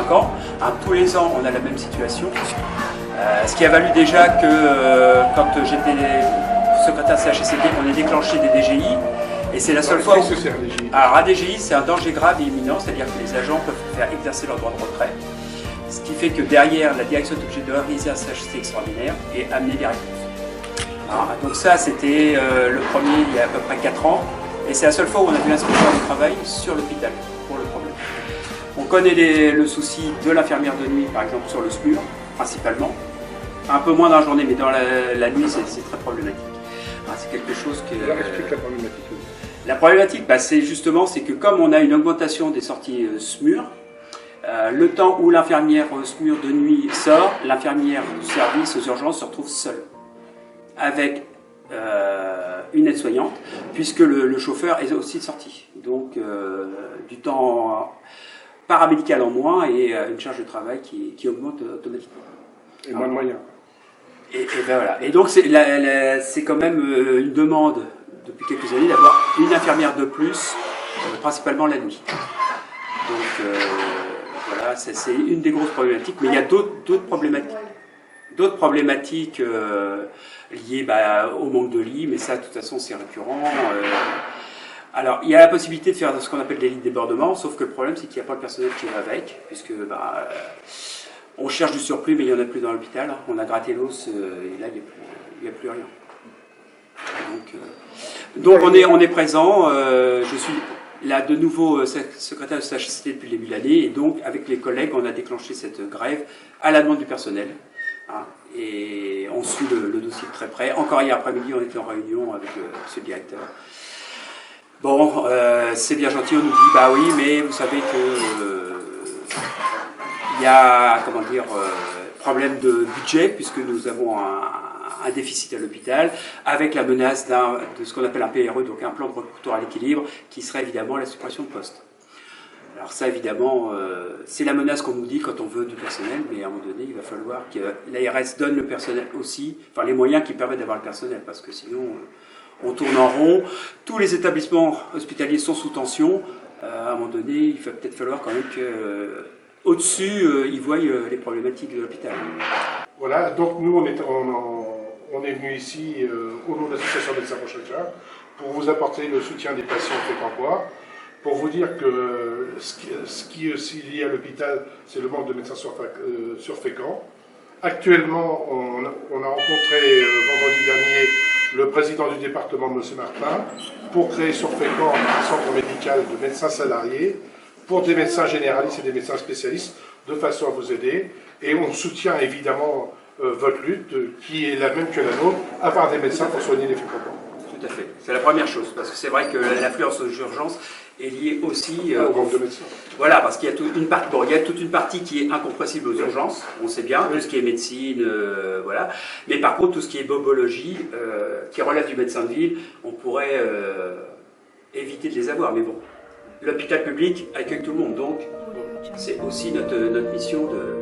5 ans. Hein, tous les ans, on a la même situation. Ce qui a valu déjà que quand j'étais secrétaire CHSCT, on a déclenché des DGI. Et c'est la seule fois où... Qu'est-ce que c'est un DGI? Alors un DGI, c'est un danger grave et imminent, c'est-à-dire que les agents peuvent faire exercer leur droit de retrait. Ce qui fait que derrière, la direction est obligée de réaliser un CHSCT extraordinaire et amener des réponses. Alors, donc ça, c'était le premier il y a à peu près 4 ans. Et c'est la seule fois où on a vu l'inspecteur du travail sur l'hôpital pour le problème. On connaît le souci de l'infirmière de nuit, par exemple, sur le SMUR, principalement. Un peu moins dans la journée, mais dans la nuit, c'est très problématique. C'est quelque chose que... Alors, explique la problématique. La problématique, c'est justement, c'est que comme on a une augmentation des sorties SMUR, le temps où l'infirmière SMUR de nuit sort, l'infirmière du service aux urgences se retrouve seule, avec une aide-soignante, puisque le chauffeur est aussi sorti. Donc, du temps paramédical en moins et une charge de travail qui augmente automatiquement. Et moins de moyens. Et ben voilà. Et donc, c'est quand même une demande depuis quelques années d'avoir une infirmière de plus, principalement la nuit. Donc voilà, c'est une des grosses problématiques, mais il y a d'autres problématiques. D'autres problématiques liées au manque de lits, mais ça de toute façon c'est récurrent. Alors il y a la possibilité de faire ce qu'on appelle des lits de débordement, sauf que le problème c'est qu'il n'y a pas le personnel qui va avec, puisque on cherche du surplus mais il n'y en a plus dans l'hôpital. On a gratté l'os et là il n'y a plus rien. Donc on est présent, je suis là de nouveau secrétaire de CHSCT depuis le début de l'année et donc avec les collègues on a déclenché cette grève à la demande du personnel. Et on suit le dossier de très près. Encore hier après-midi on était en réunion avec ce directeur. Bon, c'est bien gentil, on nous dit bah oui mais vous savez que il y a problème de budget puisque nous avons un déficit à l'hôpital, avec la menace de ce qu'on appelle un PRE, donc un plan de retour à l'équilibre, qui serait évidemment la suppression de postes. Alors ça, évidemment, c'est la menace qu'on nous dit quand on veut du personnel, mais à un moment donné, il va falloir que l'ARS donne le personnel aussi, enfin les moyens qui permettent d'avoir le personnel, parce que sinon, on tourne en rond. Tous les établissements hospitaliers sont sous tension. À un moment donné, il va peut-être falloir quand même que au-dessus, ils voient les problématiques de l'hôpital. Voilà, donc nous, on est venu ici au nom de l'association médecins rechercheurs pour vous apporter le soutien des patients fécampois, pour vous dire que ce qui est aussi lié à l'hôpital, c'est le manque de médecins sur Fécamp. Actuellement, on a rencontré vendredi dernier le président du département, M. Martin, pour créer sur Fécamp un centre médical de médecins salariés pour des médecins généralistes et des médecins spécialistes, de façon à vous aider. Et on soutient évidemment votre lutte, qui est la même que la nôtre, avoir des médecins pour soigner les Fécampois. Tout à fait. C'est la première chose, parce que c'est vrai que l'affluence aux urgences est liée aussi au manque de médecins. Voilà, parce qu'il y a toute une partie qui est incompressible aux urgences, on sait bien, tout ce qui est médecine, voilà. Mais par contre, tout ce qui est bobologie, qui relève du médecin de ville, on pourrait éviter de les avoir. Mais bon, l'hôpital public accueille tout le monde, donc c'est aussi notre mission de